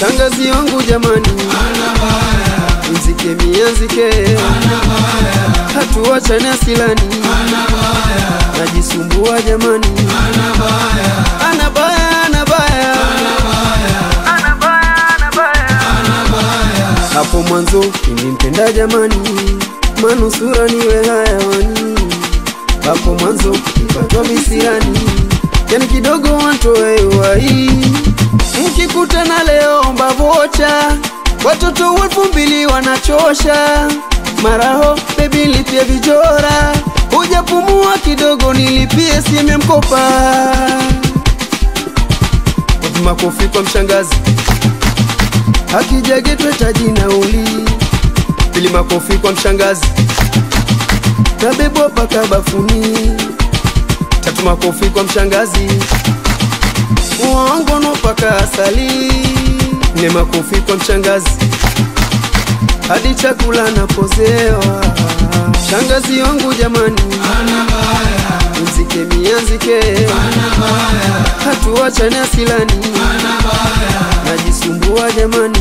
Shangazi wangu jamani, mzike mianzike, hatuachane asilani, najisumbua jamani, anabaya hapo mwanzo nilimpenda jamani, manusura niwe hayawani. Hapo mwanzo nipatwa visirani, yani kidogo wantoe uhai. Mkikutana leo omba vocha, watoto 2000 wanachosha. Maraho baby lipie vijora, hujapumua kidogo nilipie simu mkopa. Makofi kwa mshangazi, hakijagetwe taji nauli. Pili makofi kwa mshangazi, nabebwa paka bafuni. Tatu makofi kwa mshangazi, uongono paka asali. Nne makofi kwa mshangazi, hadi chakula napozewa. Shangazi wangu jamani, mzike mianzike, hatuachane asilani, najisumbua jamani,